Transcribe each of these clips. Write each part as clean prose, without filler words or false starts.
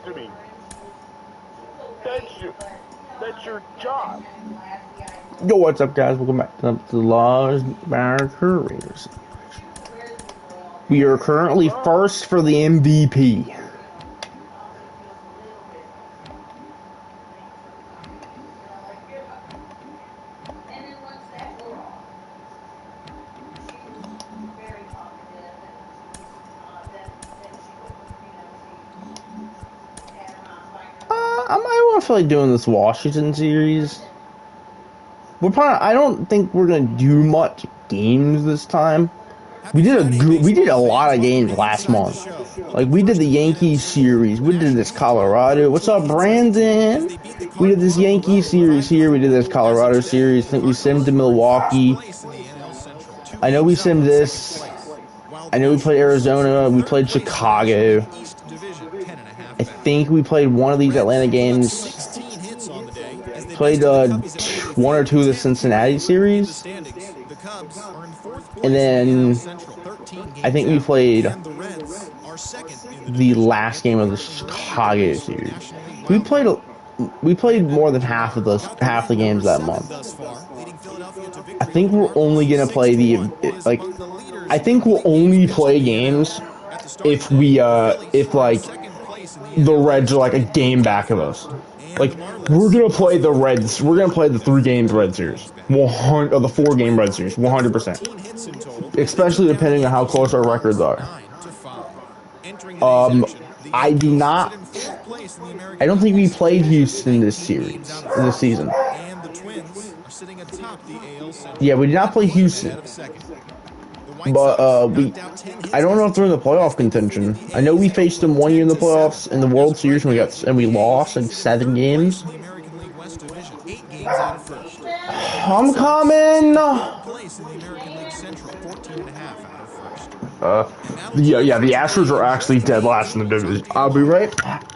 to me. That's your job. Yo, what's up, guys? Welcome back to the Lars Nootbaar Couriers. We are currently first for the MVP. I might want to feel like doing this Washington series. I don't think we're gonna do much games this time. We did a lot of games last month. Like we did the Yankees series. We did this Colorado. What's up, Brandon? We did this Yankees series here. We did this Colorado series. I think we simmed to Milwaukee. I know we simmed this. I know we played Arizona. We played Chicago. I think we played one of these Atlanta games. Played one or two of the Cincinnati series. And then I think we played the last game of the Chicago series. We played more than half the games that month. I think we're only gonna play I think we'll only play games if like the Reds are like a game back of us. Like we're gonna play the Reds. We're gonna play the 3 games Red Series. 100 or the 4-game Red Series. 100%. Especially depending on how close our records are. I do not. I don't think we played Houston this season. Yeah, we did not play Houston. But I don't know if they're in the playoff contention. I know we faced them one year in the playoffs in the World Series and we lost like 7 games. I'm coming. Yeah, the Astros are actually dead last in the division. I'll be right back.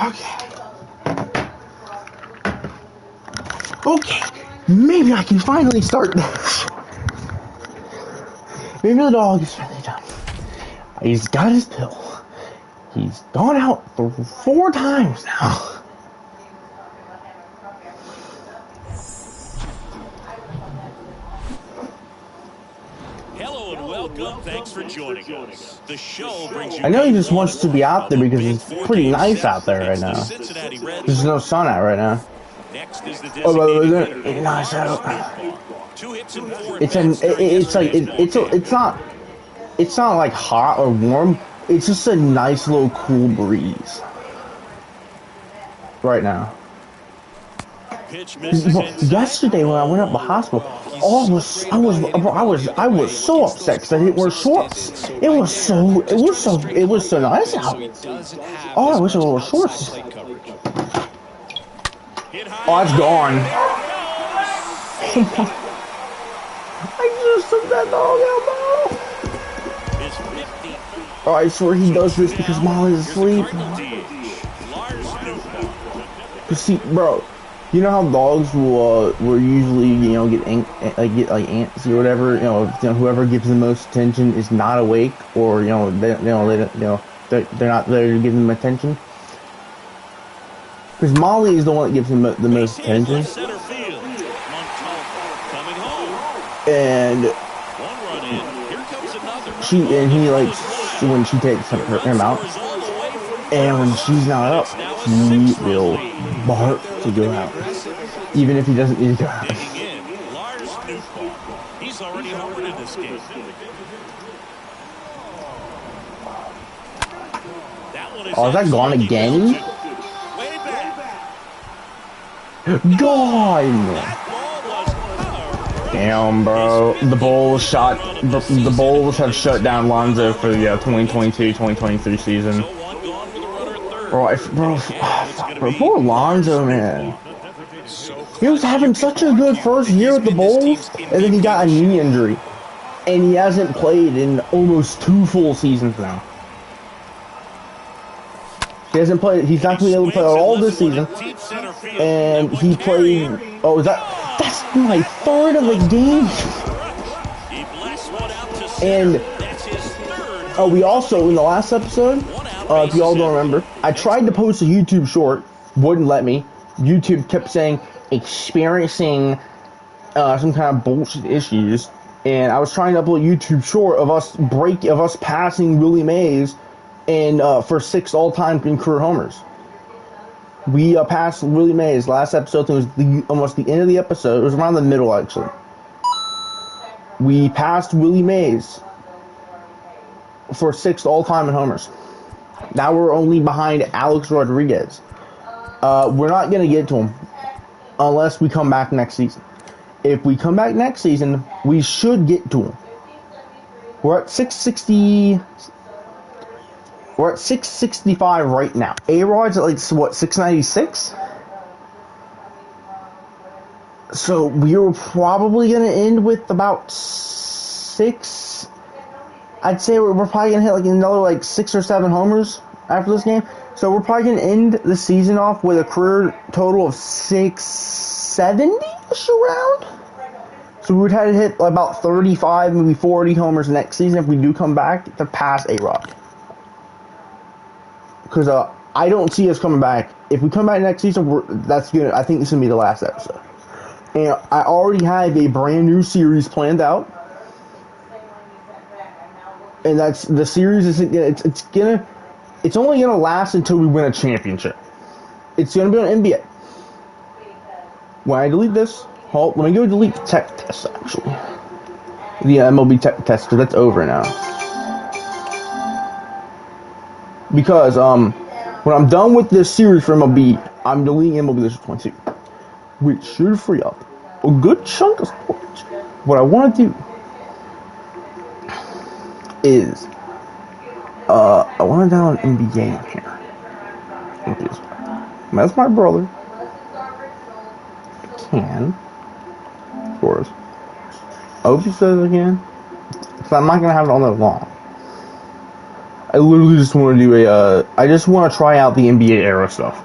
Okay. Okay. Maybe I can finally start this. Maybe the dog is finally done. He's got his pill. He's gone out 4 times now. Hello and welcome. Thanks for joining us. The show brings you. I know he just wants to be out there because it's pretty nice out there right now. There's no sun out right now. Next is the designated nice out. 2 hits and 4 it's not like hot or warm. It's just a nice little cool breeze right now. Yesterday when I went up to the hospital, I was so upset because I didn't wear shorts. It was so nice out. Oh, I wish I wore shorts. Oh, it's gone. I just took that dog out, bro. Oh, I swear he does this because Molly's asleep. Cause see, bro. You know how dogs will usually get antsy or whatever. Whoever gives the most attention is not awake, or they're not there to give them attention. Because Molly is the one that gives him the most attention. And he likes when she takes him out. And when she's not up, he will bark to go out, even if he doesn't need to go out. Lars Nootbaar. He's already homered in this game. Oh, is that gone again? Gone! Damn, bro. The Bulls have shut down Lonzo for the 2022-2023 season. Bro, poor Lonzo, man. He was having such a good first year with the Bulls, and then he got a knee injury. And he hasn't played in almost 2 full seasons now. He hasn't played. He's not going to be able to play all this season. And he played. Oh, that's my third of the game. And we also, in the last episode, if y'all don't remember, I tried to post a YouTube short, wouldn't let me. YouTube kept saying experiencing some kind of bullshit issues, and I was trying to upload a YouTube short of us passing Willie Mays and for 6 all-time in career homers. We passed Willie Mays last episode. It was almost the end of the episode. It was around the middle, actually. We passed Willie Mays for 6th all-time in homers. Now we're only behind Alex Rodriguez. We're not going to get to him unless we come back next season. If we come back next season, we should get to him. We're at 660. We're at 665 right now. A-Rod's at 696? So we're probably going to end with about 6. I'd say we're probably going to hit another 6 or 7 homers after this game. So we're probably going to end the season off with a career total of 670-ish around. So we would have to hit about 35, maybe 40 homers next season if we do come back to pass A-Rod. Because I don't see us coming back. If we come back next season, I think this is going to be the last episode. And I already have a brand new series planned out. And that's the series it's only gonna last until we win a championship. It's gonna be on NBA. When I delete this, let me go delete the tech test actually. The MLB tech test, because that's over now. Because when I'm done with this series for MLB, I'm deleting MLB Legends 22, which should free up a good chunk of storage. What I want to do is I want to download NBA in here. That's my brother. I can, of course. I hope he says it again. So I'm not gonna have it all that long. I literally just want to do I just want to try out the NBA era stuff,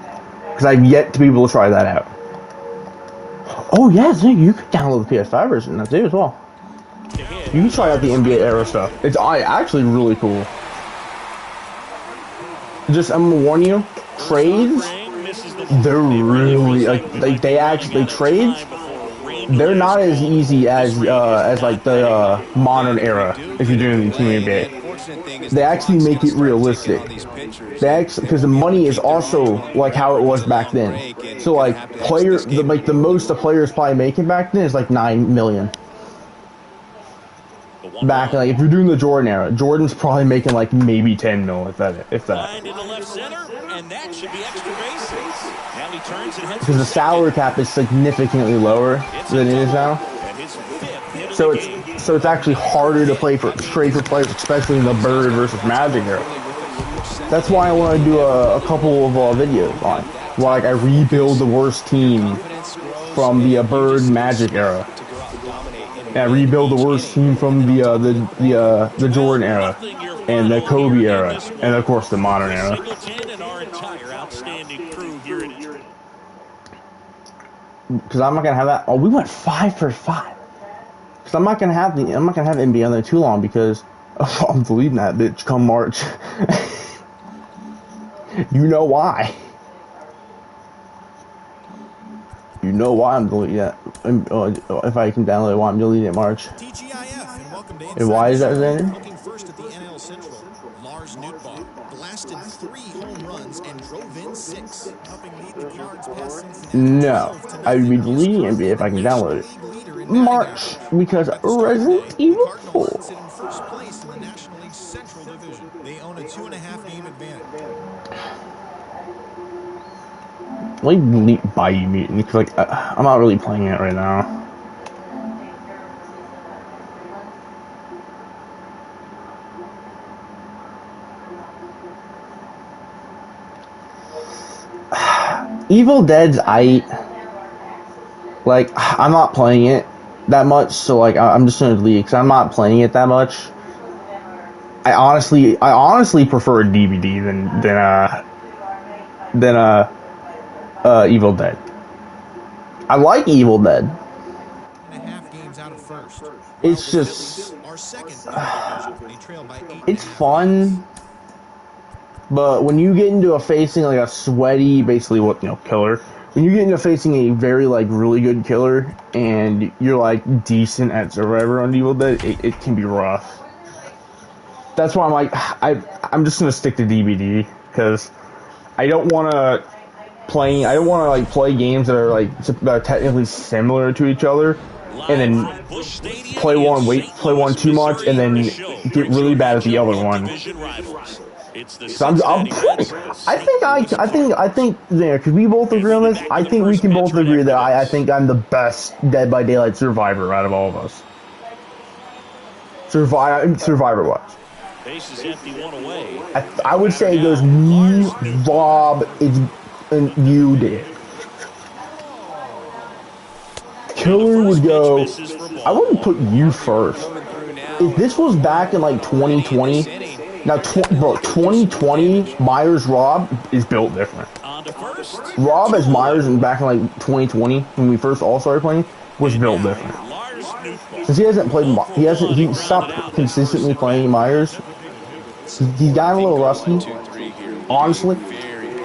because I've yet to be able to try that out. Oh yes, you could download the PS5 version now too as well. You can try out the NBA era stuff. It's actually really cool. Just I'm gonna warn you, trades, they're really they trades. They're not as easy as the modern era if you're doing the Team NBA. They actually make it realistic. Because the money is also like how it was back then. So the most the players probably making back then is like 9 million. Back if you're doing the Jordan era, Jordan's probably making maybe 10 mil if that. Because the salary cap is significantly lower than it is now. So it's actually harder to trade for players, especially in the Bird versus Magic era. That's why I want to do a couple of videos on why I rebuild the worst team from the Bird Magic era. And I rebuild the worst team from the Jordan era, and the Kobe era, and of course the modern era. Because I'm not gonna have that. Oh, we went 5 for 5. Because I'm not gonna have NBA on there too long because I'm deleting that bitch come March. You know why? You know why I'm deleting that. If I can download it, why I'm deleting it in March. And why is that there? Looking first at the NL Central, Lars Nootbaar blasted 3 home runs and drove in 6, helping lead the Cards past Cincinnati. No, I would be deleting NBA if I can download it. March, because Resident Evil 4. Sit in first place in the National League Central Division. They own a 2.5 game advantage. Let me delete Bayou Mutant because I'm not really playing it right now. Evil Dead's Like, I'm not playing it that much, so like I'm just gonna leave because I'm not playing it that much. I honestly prefer a DVD than Evil Dead. I like Evil Dead. And a half games out of first. It's just Our second in the division. They trail by 8.5 it's games. fun, but when you get into facing like a sweaty, basically what killer. When you get into facing a very like really good killer and you're like decent at Survivor on Evil Dead, it can be rough. That's why I'm like I'm just gonna stick to DVD because I don't want to like play games that are technically similar to each other, and then play one too much, and then get really bad at the other one. So I think there, because we both agree on this. I think we can both agree that I think I'm the best Dead by Daylight survivor out of all of us. Survivor wise. Base is empty, one away. I would say it goes me, Rob, and you, Dave. Killer would go. I wouldn't put you first. If this was back in like 2020, now 2020 Myers Rob is built different. Rob as Myers and back in like 2020 when we first all started playing was built different. Since he stopped consistently playing Myers. He got a little rusty. Honestly,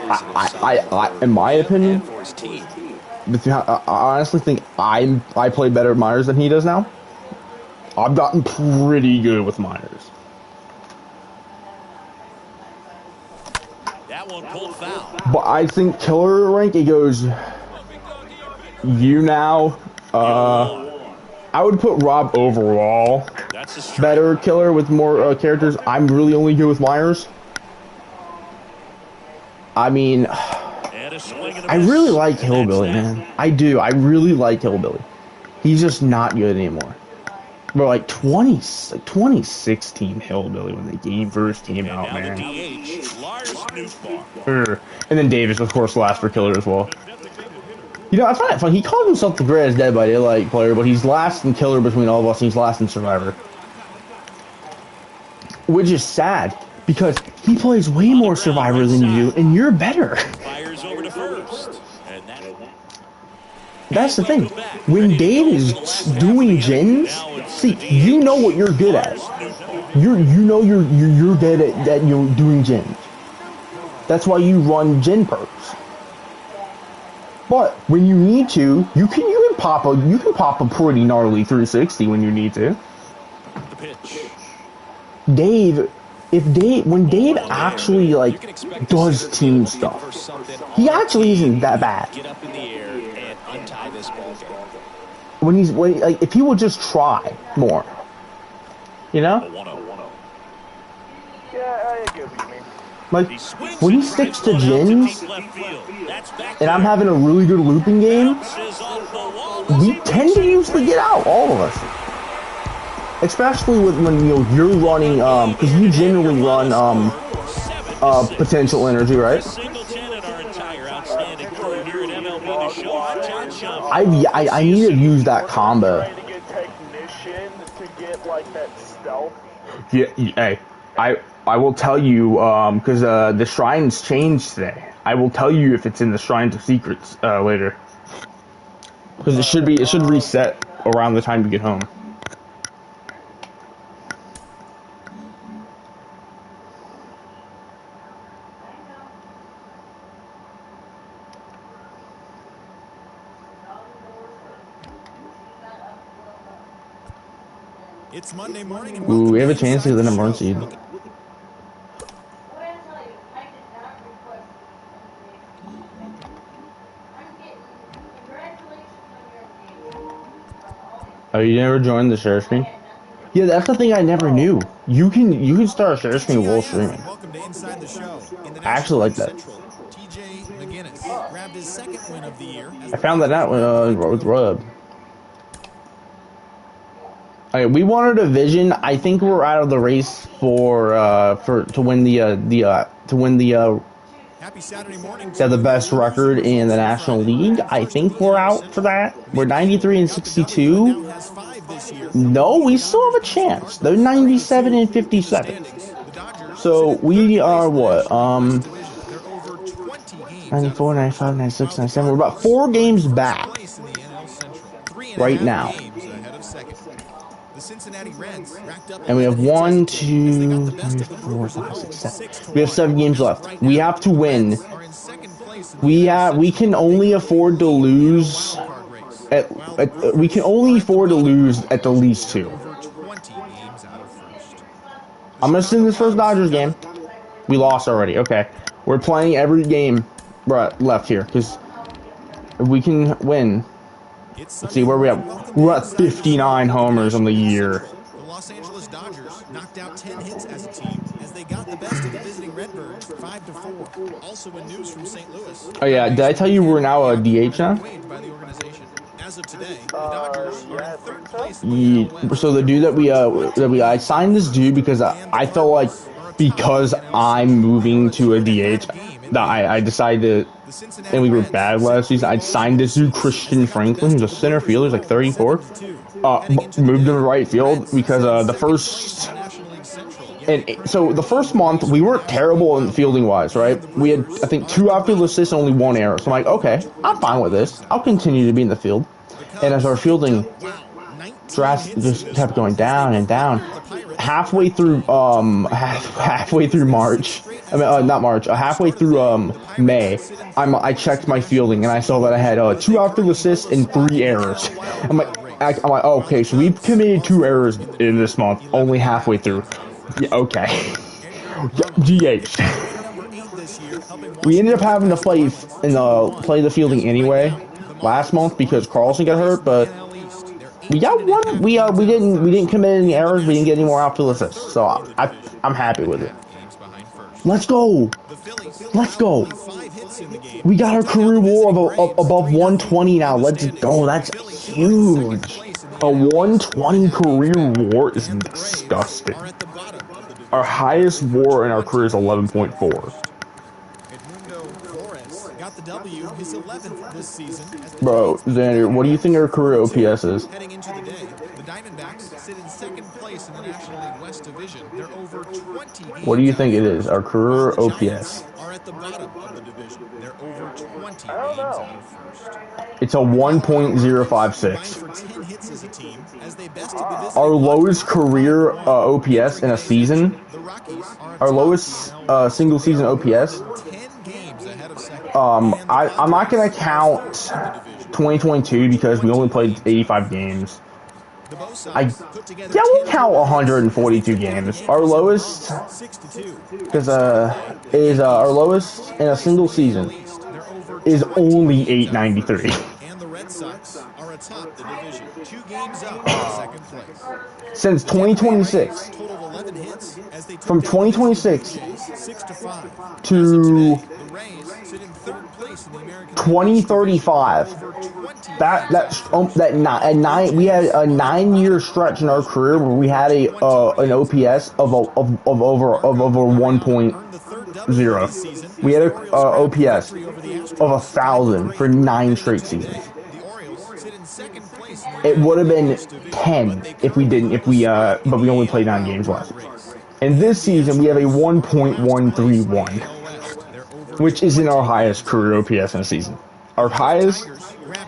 I in my opinion, I honestly think I play better at Myers than he does now. I've gotten pretty good with Myers. That one pulled foul. But I think killer rank, it goes you now. I would put Rob overall better killer with more characters. I'm really only good with Myers. I mean, I really like Hillbilly, man. I do. I really like Hillbilly. He's just not good anymore. But like 2016 Hillbilly when the game first came out, man. And then Davis, of course, last for killer as well. You know, I find it fun. He calls himself the greatest Dead by Daylight player, but he's last in killer between all of us, and he's last in Survivor. Which is sad, because he plays way more Survivor than you do, and you're better. That's the thing. When Dave is doing gens, see, you know what you're good at. You know you're good at you're doing gens. That's why you run gen perks. But when you need to, you can pop a pretty gnarly 360 when you need to. When Dave actually like does team stuff, he actually isn't that bad. If he would just try more, you know? Yeah, I get what you mean. Like, when he sticks to gens, and I'm having a really good looping game, we tend to usually get out, all of us. Especially when you're running, because you generally run potential energy, right? I need to use that combo. Yeah, hey, I will tell you, because the shrines changed today. I will tell you if it's in the Shrines of Secrets later, because it should reset around the time you get home. It's Monday morning and Ooh, we have a chance to get the number one seed. Oh, you never joined the share screen? Yeah, that's the thing I never knew. You can start a share screen while streaming. Welcome to Inside the Show. I actually like that. TJ McGinnis grabbed his second win of the year. I found that out with Rub. Okay, we won our division. I think we're out of the race to win the Happy Saturday morning They have the best record in the National League. I think we're out for that. We're 93 and 62. No, we still have a chance. They're 97 and 57. So we are what? 94, 95, 96, 97. We're about 4 games back right now. The Cincinnati Reds racked up And we have 1, 2, 3, 4, 4, 5, 6, 7. We have 7 games left. We have to win. We can only afford to lose we can only afford to lose at the least 2. I'm gonna assume this first Dodgers game. We lost already. Okay, we're playing every game left here because if we can win. Let's see where we at. We're at 59 homers on the year. The Los Angeles Dodgers knocked out 10 hits as a team as they got the best of the visiting Redbirds 5-4. Also in news from St. Louis. Oh yeah, did I tell you we're now a DH now? As of today, the Dodgers are in third place. So the dude I signed this dude because I felt like because I'm moving to a DH that I decided to, and we were bad last season. I signed this dude Christian Franklin, who's a center fielder, he's like 34. Moved him to right field because the first. And so the first month we weren't terrible in fielding wise, right? We had I think 2 outfield assists and only 1 error. So I'm like, okay, I'm fine with this. I'll continue to be in the field. And as our fielding just kept going down and down, halfway through halfway through March, I mean not March, halfway through May, I checked my fielding and I saw that I had 2 outfield assists and 3 errors. I'm like, oh, okay, so we've committed 2 errors in this month, only halfway through. Yeah, okay. DH. We ended up having to play the fielding anyway last month because Carlson got hurt, but we got one. We didn't commit any errors. We didn't get any more outfield assists, so I'm happy with it. Let's go. Let's go. We got our career WAR above 120 now. Let's go. That's huge. A 120 career WAR is disgusting. Our highest WAR in our career is 11.4. Bro, Xander, what do you think our career OPS is? Heading into the day, the Diamondbacks sit in second place in the National League West Division. They're over 20 games. What do you think it is? Our career OPS? Are at the bottom of the division. They're over 20 games out of first. It's a 1.056. Our lowest career OPS in a season. Our lowest single season OPS. I'm not gonna count 2022 because we only played 85 games. We'll count 142 games. Our lowest is our lowest in a single season is only 893. And the Red Sox are atop the division, 2 games up in second place. Since 2026, from 2026 to 2035, we had a 9-year stretch in our career where we had an OPS of over 1.0. We had an OPS of 1,000 for 9 straight seasons. It would have been 10 if we but we only played 9 games left. And this season we have a 1.131, which isn't our highest career OPS in a season. Our highest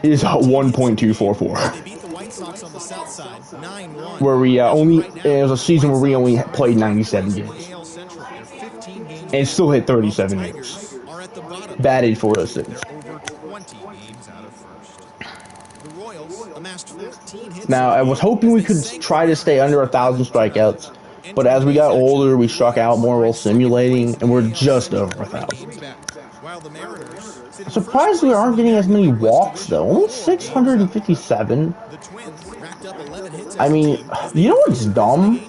is 1.244. Where we it was a season where we only played 97 games. And still hit 37 years. Batted 406. Now, I was hoping we could try to stay under 1,000 strikeouts, but as we got older, we struck out more while simulating, and we're just over 1,000. Surprised we aren't getting as many walks, though. Only 657. I mean, you know what's dumb?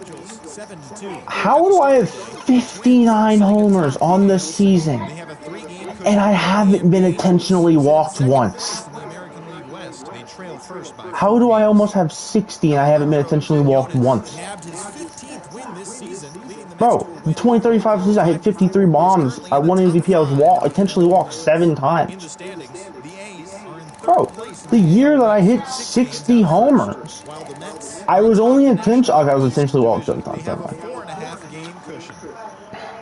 How do I have 59 homers on this season, and I haven't been intentionally walked once? How do I almost have 60 and I haven't been intentionally walked once? Bro, in 2035 season, I hit 53 bombs. I won MVP. I was intentionally walked 7 In the times. standings, the A's are in Bro, third place in the the year that division I with hit 6 games 60 out of first, homers, while the Mets I are was atop only the National intentionally. Okay, I was East intentionally walked 7 division. They times. have Never a mind. 4.5 game cushion.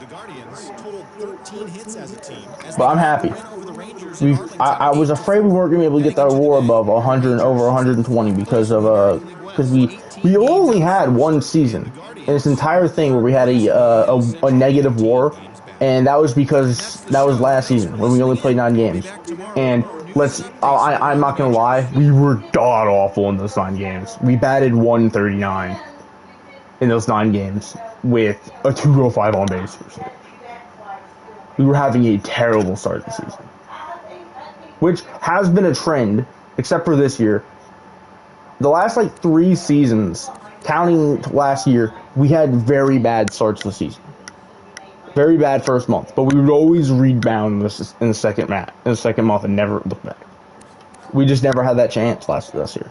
The Guardians totaled 13 hits as a team as But they I'm grabbed the happy. win over the Rangers in Arlington I was afraid we 8-4. weren't gonna be able to get Heading that into war today, above the 100 over Rangers 120 because placed of wondering league because West, 18 we games only out of had one first, and the season in this Guardians entire are thing where third we had place in the AL a Central, negative 18 war, games back. and that was And because that's the that was show. last Thanks season for when we only listening played in. 9 We'll be games. back tomorrow with And more news and updates from I'm around not the gonna major lie, leagues. we were god awful in those 9 games. We batted 139 in those 9 games with a 205 on base percentage. We were having a terrible start to the season, which has been a trend, except for this year. The last 3 seasons, counting last year, we had very bad starts to the season. Very bad first month, but we would always rebound in the second month and never look back. We just never had that chance this year.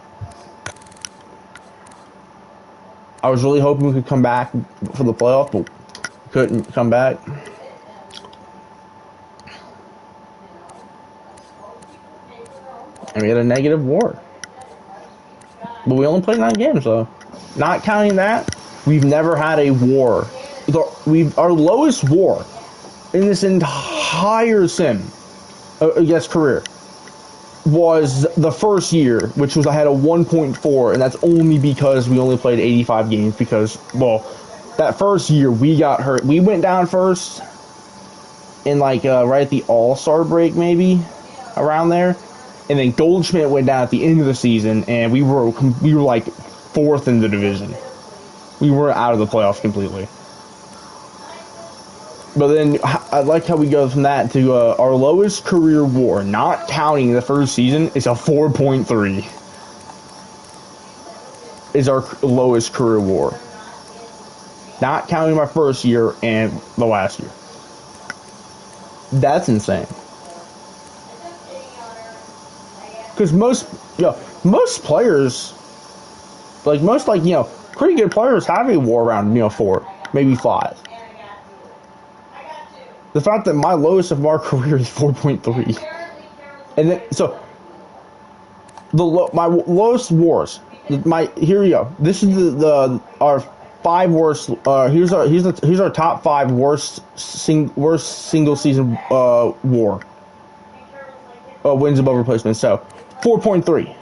I was really hoping we could come back for the playoff, but couldn't come back. And we had a negative WAR. But we only played 9 games, though. Not counting that, we've never had a WAR. Our lowest WAR in this entire career, was the first year, which was I had a 1.4, and that's only because we only played 85 games because, well, that first year we got hurt. We went down first in right at the All-Star break, maybe around there, and then Goldschmidt went down at the end of the season, and we were like 4th in the division. We were out of the playoffs completely. But then I like how we go from that to our lowest career WAR, not counting the first season, is a 4.3. Is our lowest career WAR, not counting my first year and the last year. That's insane. Because most players, pretty good players have a WAR around 4, maybe 5. The fact that my lowest of our career is 4.3, and then my lowest WARs. Here we go. This is our 5 worst. Here's our top 5 worst single season WAR. Wins above replacement. So 4.3,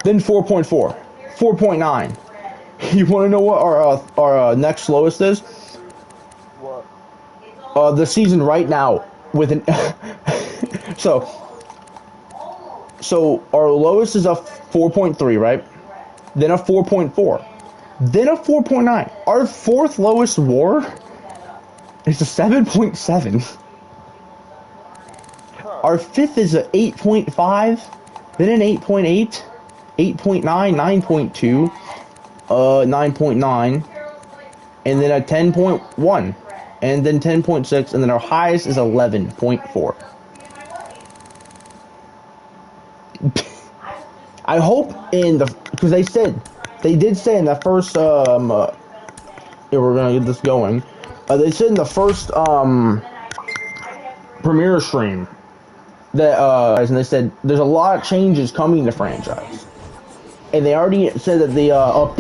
then 4.4, 4.9. You want to know what our next lowest is? What? The season right now with an so our lowest is a 4.3, right? Then a 4.4, then a 4.9. Our 4th lowest WAR is a 7.7. Our 5th is a 8.5, then an 8.8, 8.9, 9.2, 9.9, and then a 10.1, and then 10.6, and then our highest is 11.4. I hope because they did say in the first yeah, we're gonna get this going. They said in the first premiere stream that and they said there's a lot of changes coming to franchise, and they already said that We the welcome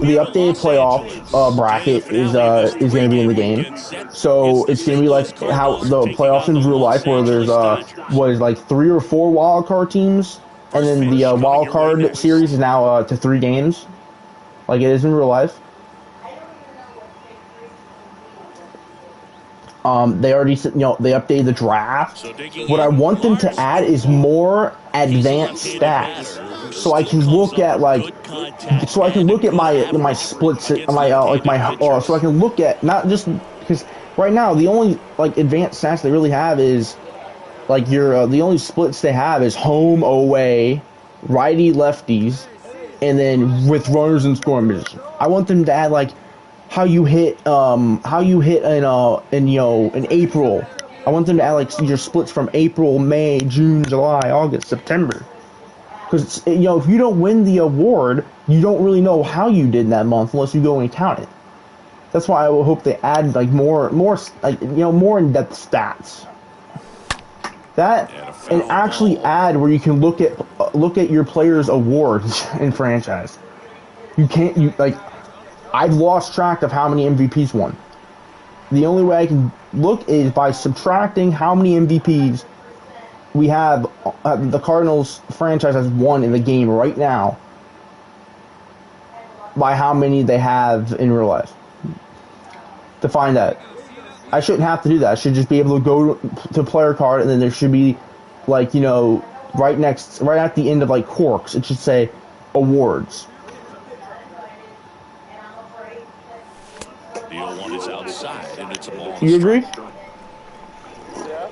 you to updated Los playoff Angeles. Join the bracket finale of this is gonna be in the three-game game. weekend set. So It's the it's gonna be St. like Louis how Cardinals the taking playoffs on in the real Los life, where there's Angeles Dodgers. 3 or 4 wild card teams, and First then pitch the coming wild your way card next. series is now to 3 games, like it is in real life. They already said, they updated the draft. So digging What I in, want them to Lars add is Nootbaar. more He's a advanced left-handed stats, batter who so I still can comes look up at with good contact and a good my average splits, against my left-handed so I pitchers. can look at not just because right now the only advanced stats they really have is your the only splits they have is home away, righty lefties, and then with runners in scoring position. I want them to add how you hit in April. I want them to add your splits from April, May, June, July, August, September. Because if you don't win the award, you don't really know how you did that month unless you go and count it. That's why I would hope they add like more like more in-depth stats. That and actually add where you can look at your players' awards in franchise. I've lost track of how many MVPs won. The only way I can look is by subtracting how many MVPs we have the Cardinals franchise has won in the game right now by how many they have in real life. To find that. I shouldn't have to do that. I should just be able to go to player card, and then there should be, right at the end of like corks, it should say awards. The 0-1 is outside, and it's a ball. You agree? Yeah.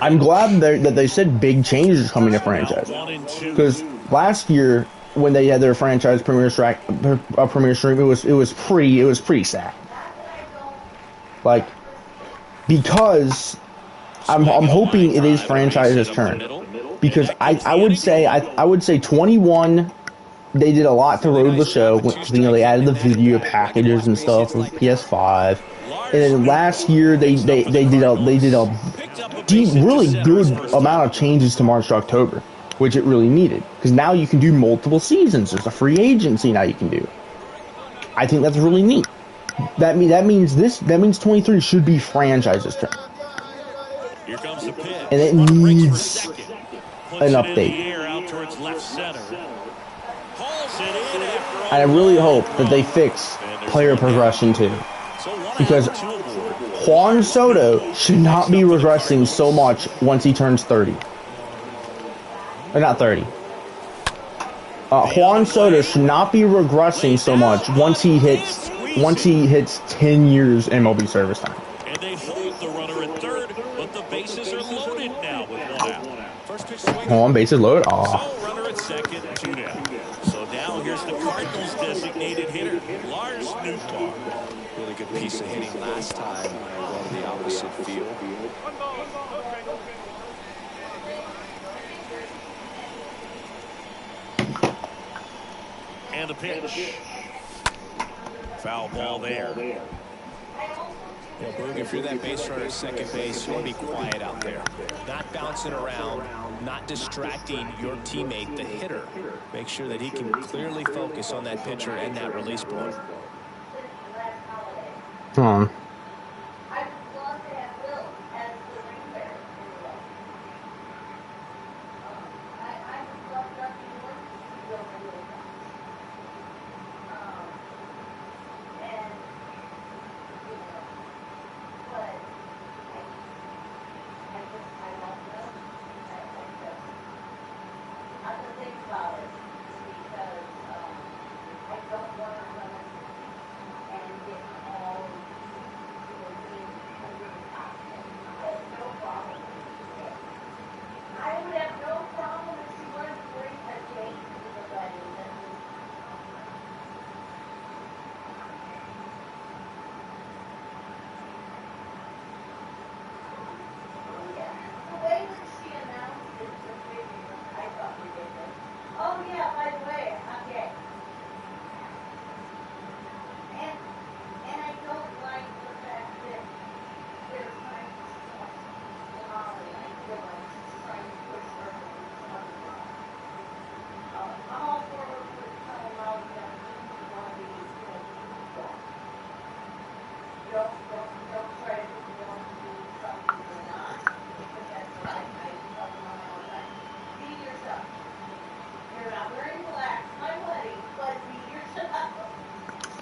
I'm glad that they said big changes are coming to franchise. Because last year when they had their franchise premiere stream, it was pretty sad. Like, because I'm hoping it is franchise's turn. Because I would say 21, they did a lot to road the show. They added the video packages and stuff with PS5. And then last year they did a deep, really good amount of changes to March to October, which it really needed. Because now you can do multiple seasons. There's a free agency now you can do. I think that's really neat. That means 23 should be franchise's turn. Here comes the pitch. And it needs an update. And I really hope that they fix player progression too. Because Juan Soto should not be regressing so much once he turns 30. Or not 30. Juan Soto should not be regressing so much once he hits 10 years MLB service time. And they hold the runner at third, but the bases are loaded now with one out. First pitch swing. On bases loaded. So runner at second, 2 down. So now here's the Cardinals' designated hitter, Lars Nootbaar. Really good piece of hitting last time going to the opposite field. And a pitch. Foul ball there. Yeah, Boog, if you're that base runner at second base, you want to be quiet out there. Not bouncing around, not distracting your teammate, the hitter. Make sure that he can clearly focus on that pitcher and that release ball. Come on.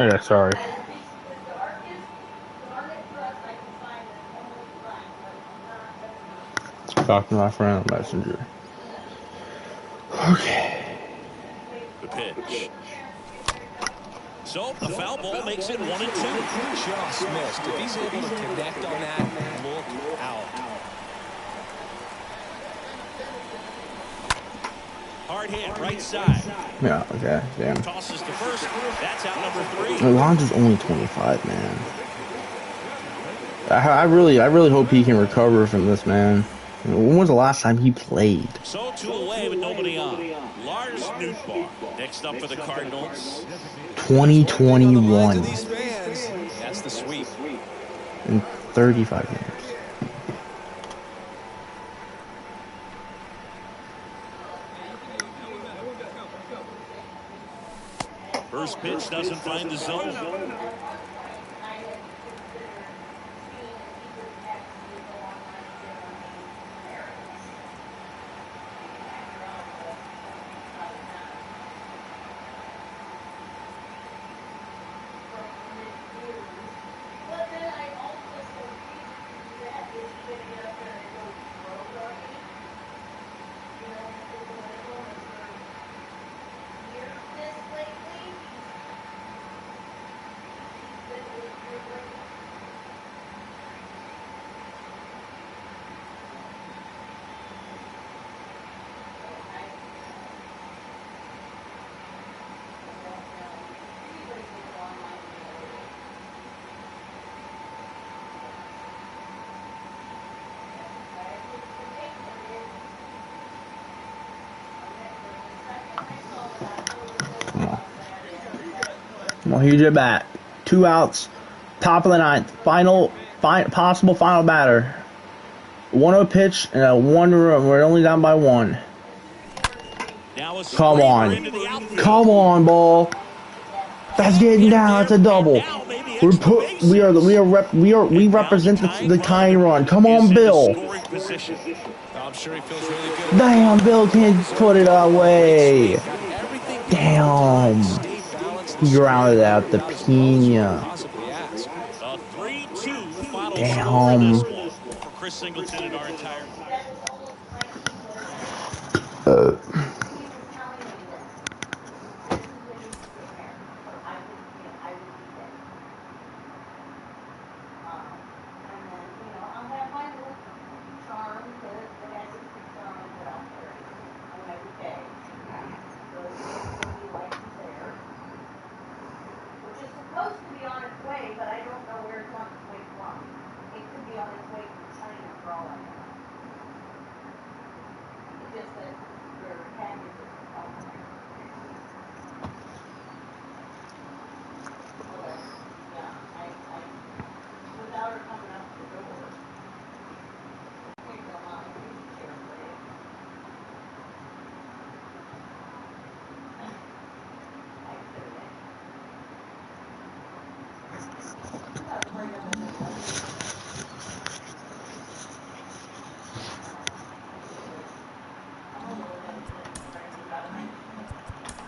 Yeah, sorry. Talk to my friend on Messenger. Okay. The pitch. So the foul ball makes it 1-2. Just missed. If he's able to connect on that, look out. Hard hit, right side. Yeah, okay, damn. Tosses to first. That's out number 3. Alonzo's only 25, man. I really hope he can recover from this, man. When was the last time he played? So 2 away with nobody on. Lars Nootbaar next up for the Cardinals. 2021. These fans, the sweep. In 35 games. First pitch doesn't find the zone. Well, here's your bat. 2 outs. Top of the ninth. Possible final batter. 1-0 pitch and a 1 run. We're only down by 1. Come on. Come on, ball. That's getting down. It's a double. We represent the tying run. Come on, Bill. I'm sure he feels really good. Damn, Bill can't put it away. Damn. He grounded out the Pina. Damn. Chris Singleton and our entire.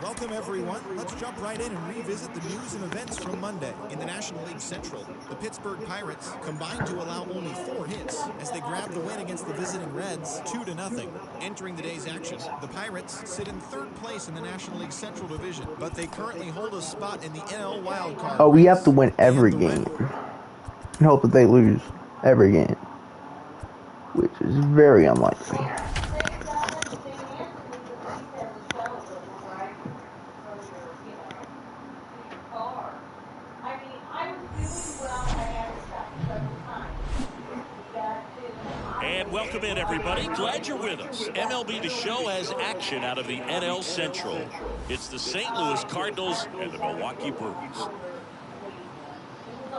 Welcome, everyone. Let's jump right in and revisit the news and events from Monday. In the National League Central, the Pittsburgh Pirates combined to allow only 4 hits as they grab the win against the visiting Reds 2-0. Entering the day's action, the Pirates sit in 3rd place in the National League Central Division, but they currently hold a spot in the NL wildcard. Oh, we have to win every game. And hope that they lose every game, which is very unlikely. And welcome in, everybody. Glad you're with us. MLB The Show has action out of the NL Central. It's the St. Louis Cardinals and the Milwaukee Brewers.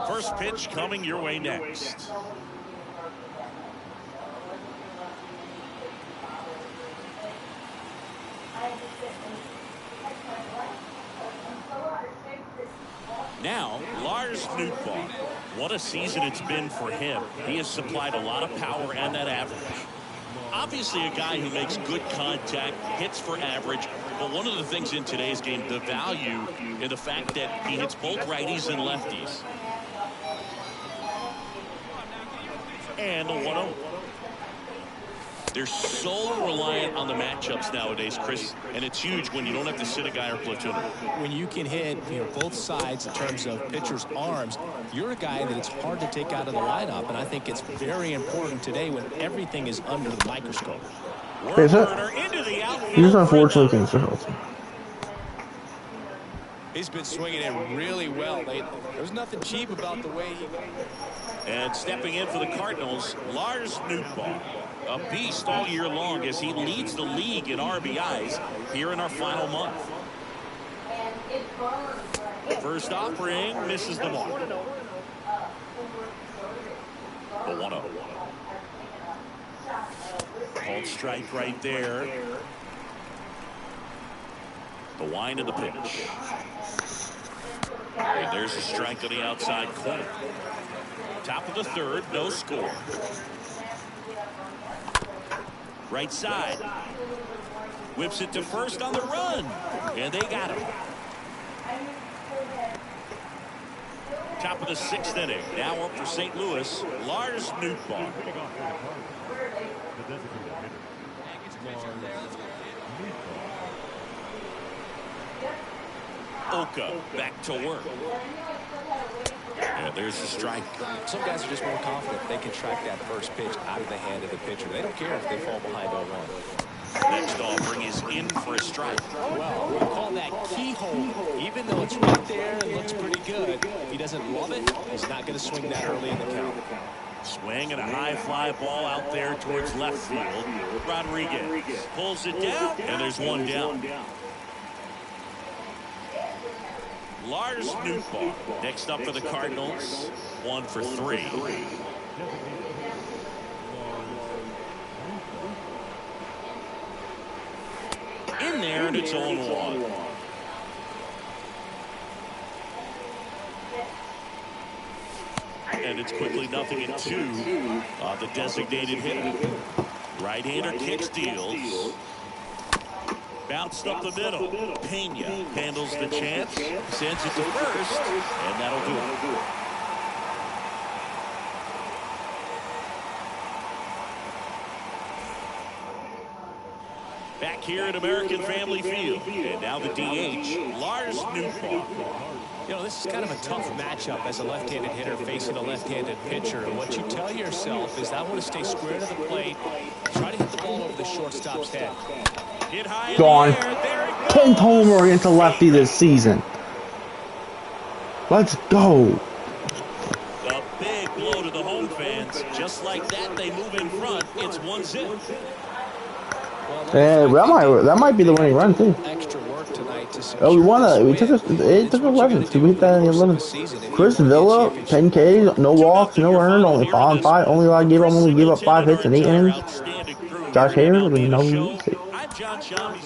First pitch coming your way next. Now, Lars Nootbaar. What a season it's been for him. He has supplied a lot of power and that average. Obviously a guy who makes good contact, hits for average, but one of the things in today's game, the value in the fact that he hits both righties and lefties. And the 1-0. They're so reliant on the matchups nowadays, Chris, and it's huge when you don't have to sit a guy or platoon. When you can hit both sides in terms of pitchers' arms, you're a guy that it's hard to take out of the lineup, and I think it's very important today when everything is under the microscope. Is it? He's unfortunately considered. He's been swinging it really well lately. There's nothing cheap about the way he... And stepping in for the Cardinals, Lars Nootbaar. A beast all year long as he leads the league in RBIs here in our final month. First offering misses the mark. The 1-0. Called strike right there. The wind of the pitch. And there's a strike on the outside corner. Top of the third, no score. Right side. Whips it to first on the run. And they got him. Top of the 6th inning. Now up for St. Louis, Lars Nootbaar. Oka back to work. And there's the strike. Some guys are just more confident they can track that first pitch out of the hand of the pitcher. They don't care if they fall behind 0-1. Next offering is in for a strike. Well, we call that keyhole. Even though it's right there and looks pretty good, if he doesn't love it, he's not going to swing that early in the count. Swing and a high fly ball out there towards left field. Rodriguez pulls it down, and there's one down. Lars Nootbaar next up for the Cardinals. 1 for 3. In there, and it's 0-1. And it's quickly 0-2 on the designated hitter. Right-hander kicks, deals. Bounced up the middle. Pena handles the chance, sends it to first, and that'll do it. Back here at American Family Field. And now the DH, Lars Nootbaar. You know, this is kind of a tough matchup as a left-handed hitter facing a left-handed pitcher. And what you tell yourself is I want to stay square to the plate, try to hit the ball over the shortstop's head. Hit high in Gone. the air. There it goes. 10th homer against a lefty this season. Let's go. A big blow to the home fans. Just like that, they move in front. It's 1-0. That might be the winning run too. Extra work tonight to Oh, we won it. It took 11th. Did we hit that in the 11th? Chris Villa, 10 Ks, no walks, no earned, only 5 on 5. Only gave up 5 hits in 8 innings. Josh Hader with no lead. I'm John Shelby.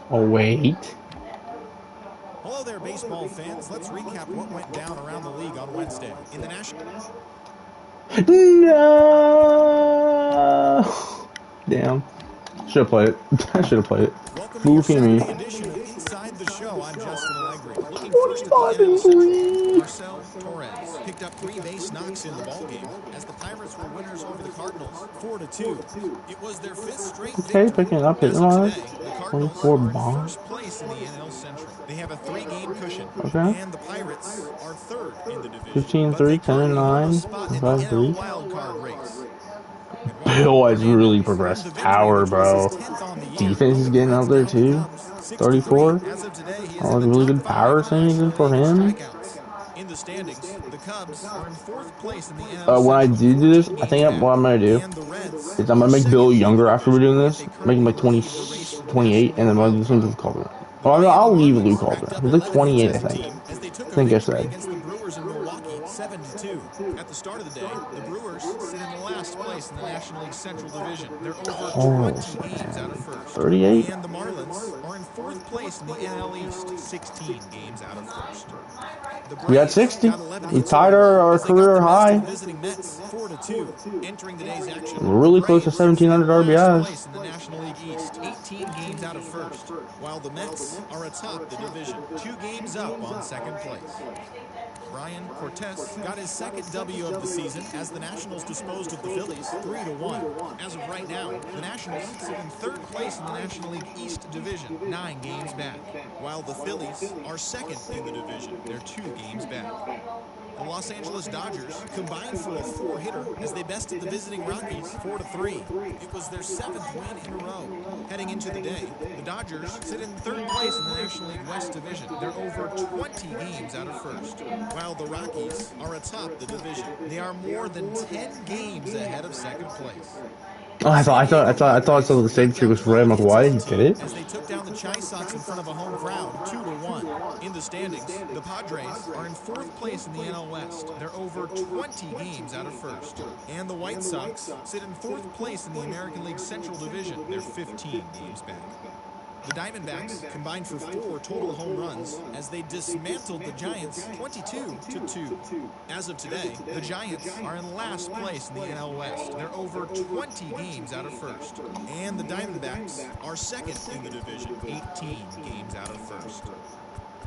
Oh, wait. Hello there, baseball fans. Let's recap what went down around the league on Wednesday. In the National... No! Damn. Should have played it. I should have played it. Welcome to your Goofy me. Saturday edition of Inside the Show. I'm Justin Allegri. Looking first at the 45 NL and Central. 3. Marcel Torres picked up 3 base knocks in the ballgame as the Pirates were winners over the Cardinals 4-2. It was their 5th straight Okay, victory. picking up, hitting As of on today, the Cardinals 24 are in bomb. first place in the NL Central. They have a 3-game cushion, Okay. and the Pirates are 3rd in the division. 15 But they 3, 10 and currently hold a 9, spot in the 5 NL 3. wildcard race. Bill has really progressed power, bro. Defense is getting up there too. 34. Oh, really good power season for him. In the standings, the Cubs are in 4th place in the NL When I Central, do this, 14 I think games what I'm gonna do back. And the Reds is I'm gonna are make Bill second younger in the after we're doing this. division, as they Make him like currently 20, lead the race for the 28, and then National I'll do Wild something Card. with Calder. The Oh, Miami I'll leave Luke Marlins Calder. racked up He's like 11 hits 28, I as a think. team as they took I a think I victory said. against the Brewers in Milwaukee 7-2. At the start of the day, the Brewers sit in last place in the National League Central Division. They're over 20 games out of first. 38. And the Marlins are in 4th place in the NL East, 16 games out of first. The We got Braves 60. got 11 We hits tied overall our as they got career the best of high. the visiting Mets 4-2. Entering the day's action, We're really the close to Braves sit in 1,700 last RBIs. place in the National League East, 18 games out of first, while the Mets are atop the division, 2 games up on 2nd place. Brian Cortez got his 2nd W of the season as the Nationals disposed of the Phillies 3-1. As of right now, the Nationals sit in 3rd place in the National League East Division, 9 games back, while the Phillies are 2nd in the division. They're 2 games back. The Los Angeles Dodgers combined for a 4-hitter as they bested the visiting Rockies 4-3. It was their 7th win in a row. Heading into the day, the Dodgers sit in 3rd place in the National League West Division. They're over 20 games out of first, while the Rockies are atop the division. They are more than 10 games ahead of 2nd place. Oh, I thought I saw the save streak was red. I'm like, why did he get it? As they took down the Chi Sox in front of a home crowd, 2-1. In the standings, the Padres are in 4th place in the NL West. They're over 20 games out of first. And the White Sox sit in 4th place in the American League Central Division. They're 15 games back. The Diamondbacks combined for 4 total home runs as they dismantled the Giants 22-2. As of today, the Giants are in last place in the NL West. They're over 20 games out of first. And the Diamondbacks are 2nd in the division, 18 games out of first.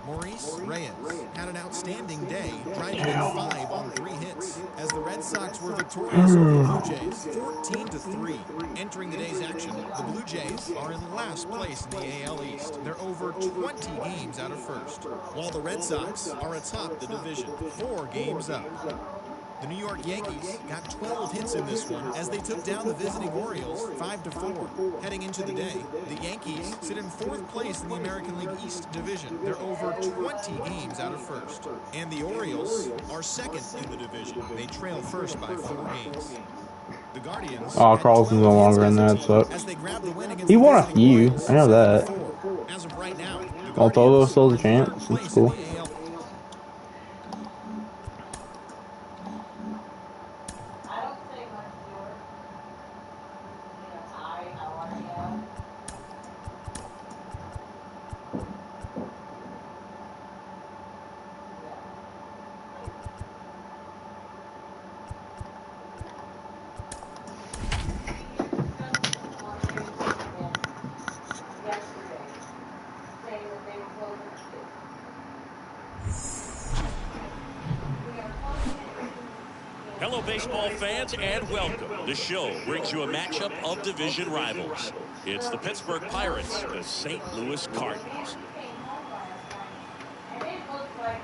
Maurice Reyes had an outstanding day, driving in 5 on 3 hits, as the Red Sox were victorious over the Blue Jays, 14-3. Entering the day's action, the Blue Jays are in last place in the AL East. They're over 20 games out of first, while the Red Sox are atop the division, 4 games up. The New York Yankees got 12 hits in this one as they took down the visiting Orioles 5-4. Heading into the day, the Yankees sit in 4th place in the American League East Division. They're over 20 games out of first. And the Orioles are 2nd in the division. They trail first by 4 games. The Guardians Carlson's no longer in that, so he won a few. I know that. As of right now, the Although Guardians still are the in 3rd chance. It's place cool. in the AL. Hello, baseball fans, and welcome. The show brings you a matchup of division rivals. It's the Pittsburgh Pirates, the St. Louis Cardinals.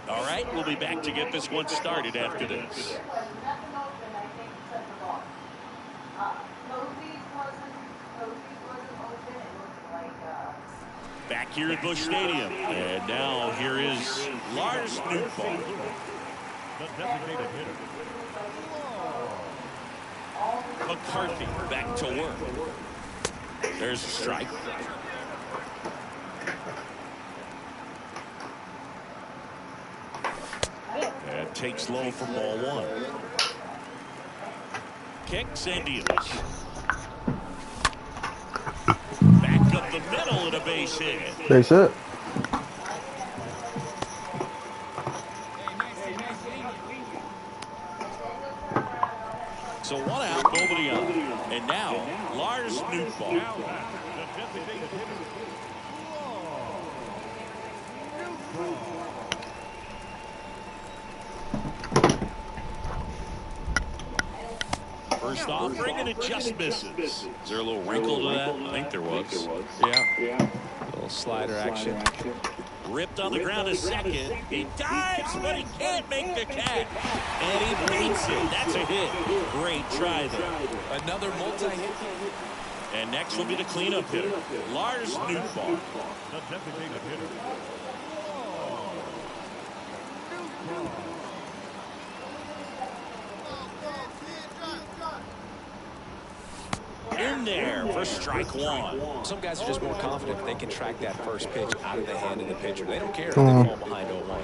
All right, we'll be back to get this one started after this. Back here at Busch Stadium, and now here is Lars Nootbaar. The designated hitter. McCarthy back to work. There's a strike. And takes low for ball 1. Kicks and deals. Back up the middle and a base hit. Base hit. So 1 out, nobody on. And now, Lars Nootbaar. The designated hitter. First offering, and it just misses. Is there a little wrinkle to that? I think there was. Yeah. A little slider action. Ripped on the ground a second. He dives, but he can't make the catch. And he beats it. That's a hit. Great try there. Another multi-hit. And next will be the cleanup hitter, Lars Nootbaar. The designated hitter. In there for strike one. Some guys are just more confident if they can track that first pitch out of the hand of the pitcher. They don't care if they fall behind 0-1.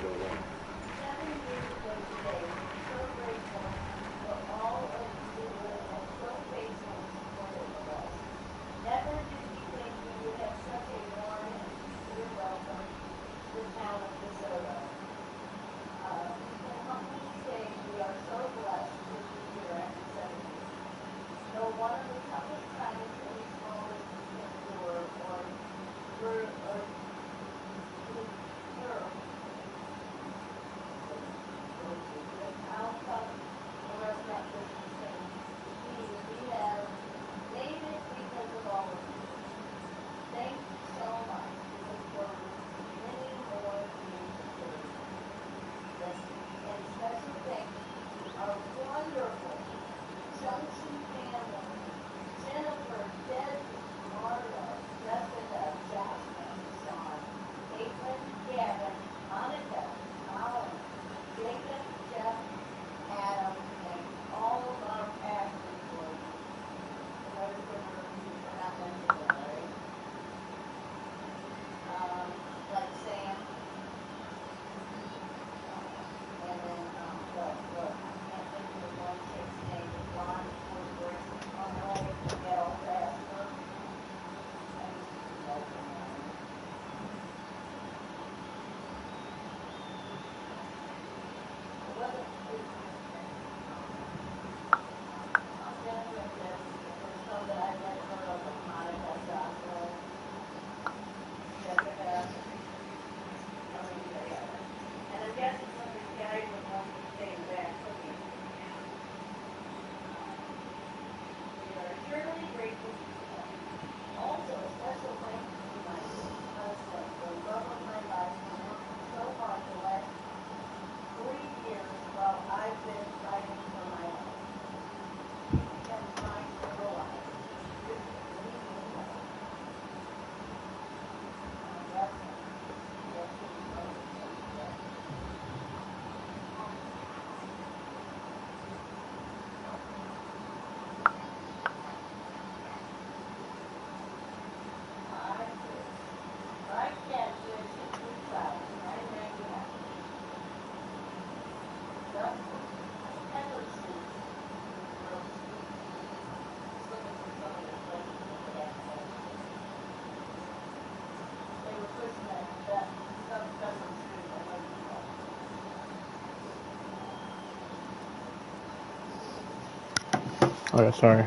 Oh, sorry.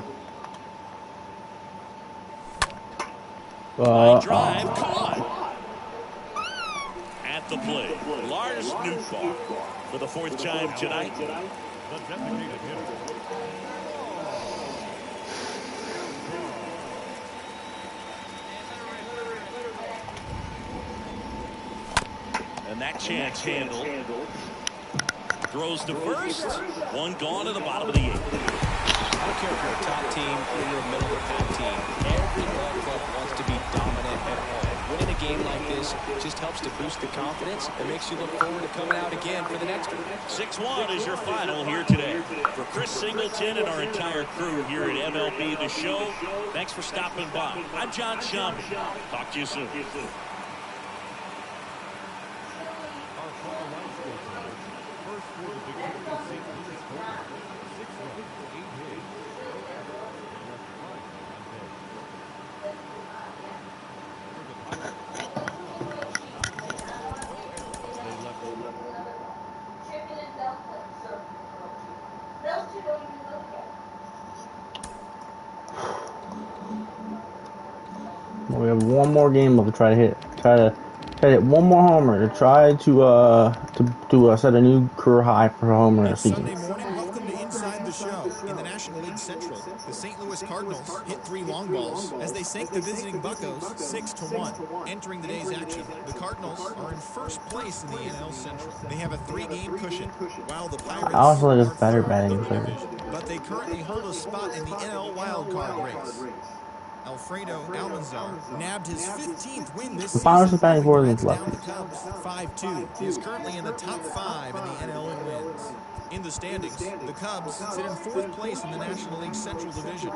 Line drive caught. At the plate, Lars Nootbaar for the 4th time tonight. The designated hitter. And that chance handled. Throws to first. One gone to the bottom of the 8th. I don't care if you're a top team or you're a middle-of-the-pack team. Every ball club wants to be dominant at home. Winning a game like this just helps to boost the confidence and makes you look forward to coming out again for the next one. 6-1 is your final here today. For Chris Singleton and our entire crew here at MLB The Show, thanks for stopping by. I'm John Schumann. Talk to you soon. First for the victorious St. Louis Cardinals. 6 runs, 8 hits. Left right on deck. For the Pirates. one more game. We'll try to hit one more homer to try to set a new career high for homer It's season. Sunday morning. Welcome to Inside the Show. In the National League Central, the St. Louis Cardinals hit 3 long balls as they sank the visiting Buccos 6-1. Entering the day's action, the Cardinals are in first place in the NL Central. They have a 3-game cushion, while the Pirates I also like are his better third batting in the third. division. But they currently hold a spot in the NL wildcard race. Alfredo Almanzar nabbed his 15th win this The Pirates season, are batting helping the fourth Reds and down the lefty. Cubs 5-2. He is currently in the top 5 in the NL in wins. In the standings, the Cubs sit in 4th place in the National League Central Division.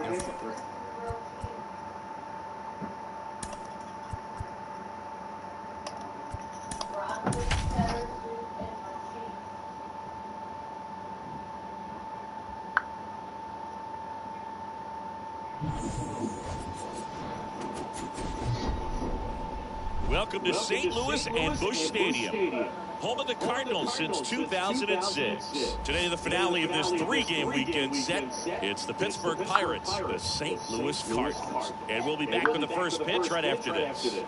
Welcome to St. Louis and Busch Stadium, home of the Cardinals since 2006. Today, the finale of this 3-game weekend set. It's the Pittsburgh Pirates, the St. Louis Cardinals. And we'll be back with the first pitch right after this.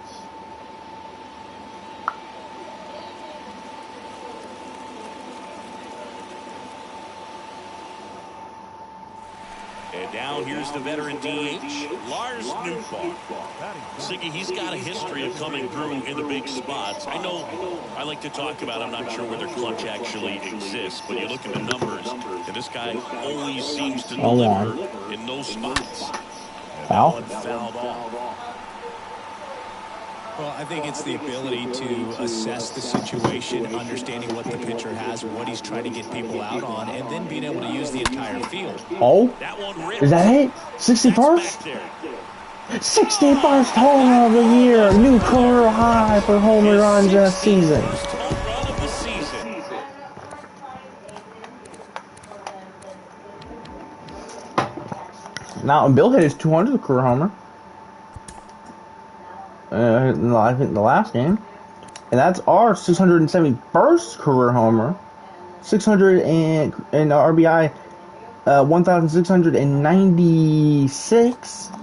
And now here's the veteran DH, Lars Nootbaar. Siggy, he's got a history of coming through in the big spots. I know I like to talk about, I'm not sure whether clutch actually exists, but you look at the numbers, and this guy always seems to deliver in those spots. Foul? Fouled off. Well, I think it's the ability to assess the situation, understanding what the pitcher has, what he's trying to get people out on, and then being able to use the entire field. Oh? That one ripped. Is that it? 61st? 61st home of the year. New career high for home runs this season. Home run of the season. Now, Bill hit his 200th career homer. I think the last game. And that's our 671st career homer. 600 and RBI, 1,696. And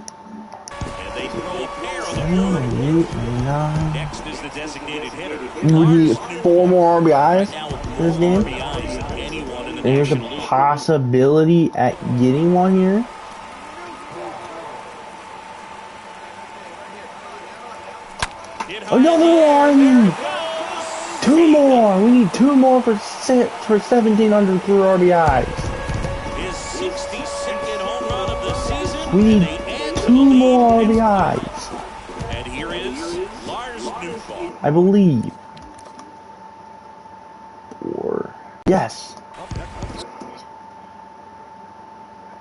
they throw a pair on the board. 9. Next is the designated hitter. We need 4 more RBIs Now with in this more game. RBIs than anyone in the There's a National League. possibility at getting one here. Another one! 2 more! We need 2 more for 1,700 career RBIs. His 62nd home run of the season. We and need they add to 2 the more lead. RBIs. And here is Lars Nootbaar. I believe. Or yes.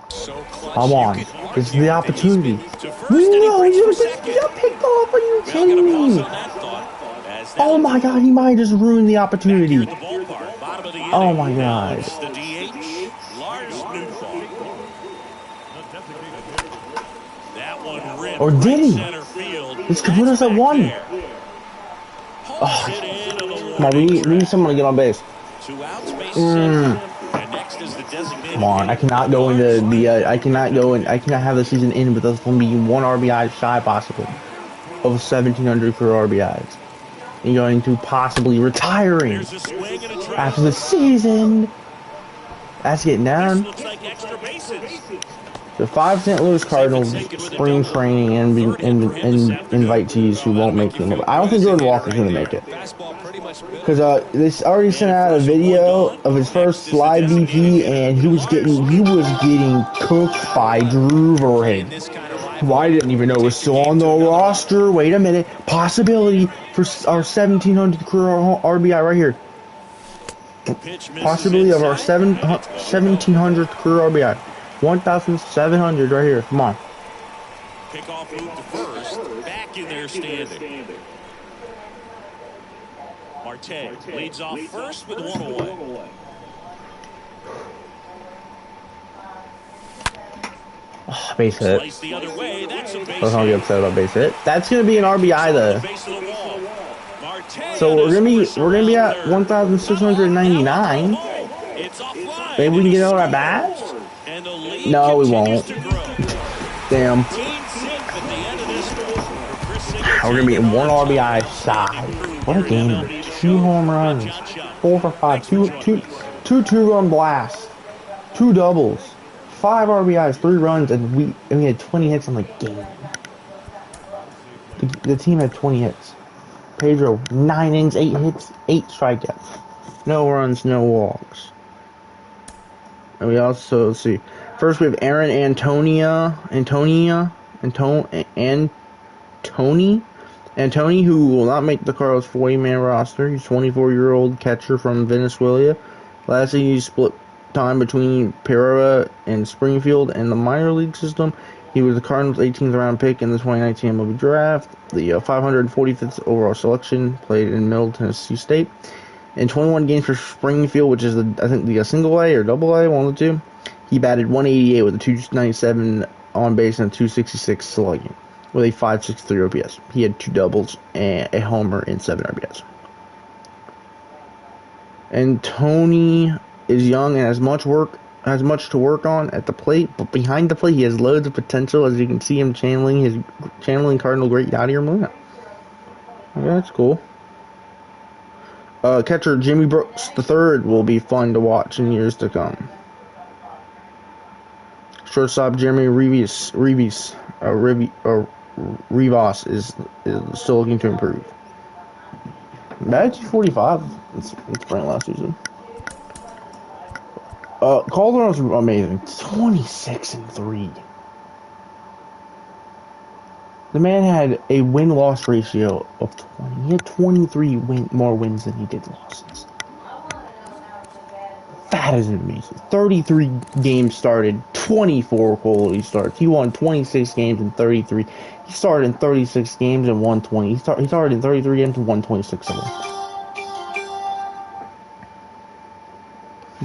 So clutch, Come on. you could It's argue the that opportunity. To first, and he No, breaks you for just second. picked off. Are you Well, kidding gonna pause me? on that thought, as that Oh my god, he might just ruin the back here opportunity. at the ballpark, bottom of the inning. Oh my Now god. it's the DH, Lars Nootbaar. That one ripped Or did right he? center field. This could put us at That's 1. back there. Holds it in on the Come on, we warning need track. someone to get on base. 2 outs, base set. And next is the designated Come on, I hitter, cannot go Lars into the I cannot have the season end with us from being 1 RBI shy possibly of 1,700 career RBIs. And going to possibly retiring Here's a swing and a drive. after the season. That's getting This down. looks like extra bases. The 5 St. Louis Cardinals spring training and invitees who won't make it. I don't think Jordan Walker's going to make it. Fastball pretty much built. Because they already sent out a video of his first live BP, and he was getting cooked by Drew Verhagen, This kind of who I didn't even know was still on the roster. Wait a minute, possibility for our 1,700 career RBI right here. Pitch misses Possibility of our inside. 1,700th career RBI. 1,700 right here. Come on. Kickoff move to first. Back in there standing. Marte leads off first with 1 away. Oh, base hit. Slice the other way. That's a base I was gonna get hit. upset about base hit. That's gonna be an RBI though. Base of the wall. Marte So on we're his gonna be at third. 1,699. It's offline. Maybe we can get out at bat. And the lead No, we continues won't. to grow. Damn. 15-6 at the end of this one for Chris Siggy We're gonna be in one RBI side. What a game! 2 home runs, 4 for 5, two-run blasts, 2 doubles, 5 RBIs, 3 runs, and we had 20 hits on the game. The team had 20 hits. Pedro, 9 innings, 8 hits, 8 strikeouts, no runs, no walks. And we also, let's see. First, we have Aaron Antoni, who will not make the Cardinals 40-man roster. He's a 24-year-old catcher from Venezuela. Last season, he split time between Pereira and Springfield and the minor league system. He was the Cardinals' 18th round pick in the 2019 MLB draft, the 545th overall selection, played in Middle Tennessee State. In 21 games for Springfield, which is I think the single A or double A, one of the two, he batted 188 with a 297 on base and a 266 slugging with a 5.63 OPS. He had 2 doubles and a homer and 7 RBIs. And Tony is young and has much to work on at the plate, but behind the plate he has loads of potential, as you can see him channeling Cardinal great Yadier Molina. Okay, that's cool. Catcher Jimmy Brooks III will be fun to watch in years to come. Shortstop Jeremy Rivas is still looking to improve. Batted 245. It's Frank last season. Calderon's amazing. 26-3. The man had a win-loss ratio of 20. He had 23 more wins than he did losses. That is amazing. 33 games started, 24 quality starts. He won 26 games in 33. He started in 36 games and won 20. He started in 33 games and won 26 of them.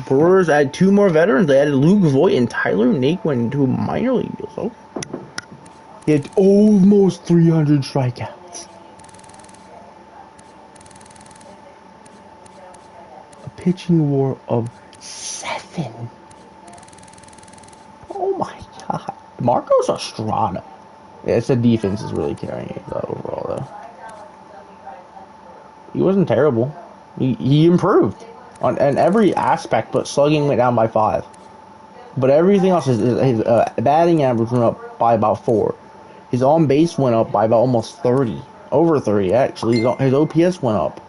Brewers added 2 more veterans. They added Luke Voigt and Tyler Naquin to minor league deals. Oh. He had almost 300 strikeouts. A pitching war of 7. Oh my god. Marcos Estrada. Yeah, it's the defense is really carrying it overall, though. He wasn't terrible. He improved on every aspect, but slugging went down by 5. But everything else, his batting average went up by about 4. His on base went up by about almost 30, over 30 actually. His OPS went up.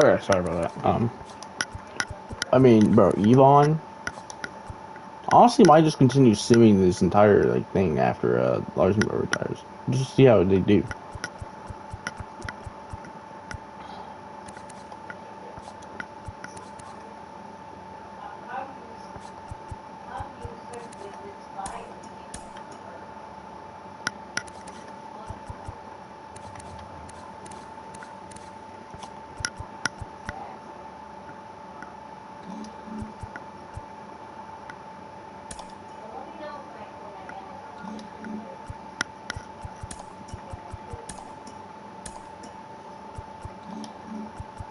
Okay, sorry about that. I mean, bro, Yvonne. Honestly, might just continue suing this entire like thing after Lars Nootbaar retires. Just see how they do.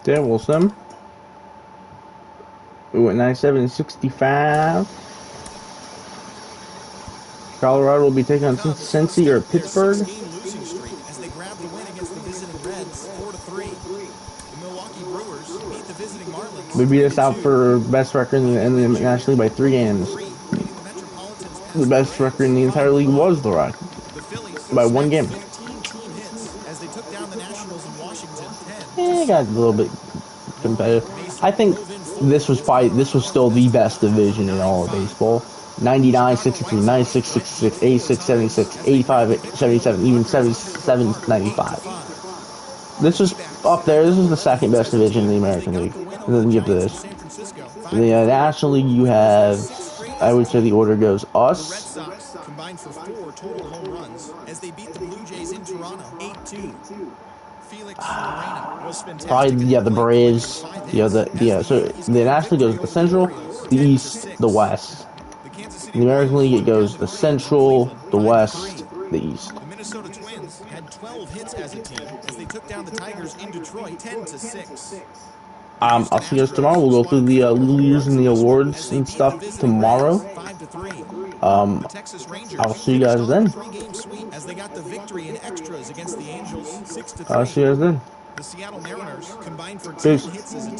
Yeah, Wilson. We went 97-65. Colorado will be taking on Cubs Cincy or start their Pittsburgh. 6-game losing streak as they grab the win against the visiting Reds 4-3. The Milwaukee Brewers beat the visiting Marlins We beat us out 3-2. for best record in the Cleveland National League by 3 won in games. 3, meaning the Metropolitans The passed the best record in Braves the entire league 5-1. was the Rockies The Phillies by 1 snagged game. 15 team hits as they took down the Nationals in Washington It got a 10-7. little bit Maury competitive. I Mason think drove in 4 as this Colorado was won the still the West best Division division in all of 9-5. baseball. 99, Chicago 63, White Sox 96, went 66, deep into the 86, tires 76, as they grabbed 85, the victory over 77, the even Padres in Central 77, Park 95. 8-5. This The was D-backs up had there. This was double the second whammies best as a division in the team as they American got League. the win And over the then we get to Giants in this. San Francisco The 5-4. National League, you The Brewers won have, 6 straight I as a would say the team. order goes The Red us, Sox combined for 4 total home runs as they beat the Blue Jays in Toronto 8-2. Felix Moreno was probably, fantastic at the yeah, the plate, delivering Braves, 5 yeah, hits as the so Yankees the gained National League victory goes the over the Central, Orioles the East, the 10-6. West. The Kansas In City the American Royals League, it took down goes the the Guardians in Central, Cleveland the 5-3. West, the East. The Minnesota Twins had 12 hits as a team as they took down the Tigers in Detroit 10-6. The Houston I'll see you guys tomorrow. Astros We'll go through swatted the 4 leaders awards and in the this one as awards they and beat the stuff visiting tomorrow. Reds 5-3. The Texas I'll Rangers see you finished guys off a then. 3-game sweep as they got the victory in extras against the Angels I'll 6-3. see you guys then. The Seattle Mariners combined for 10 Peace. hits as a team.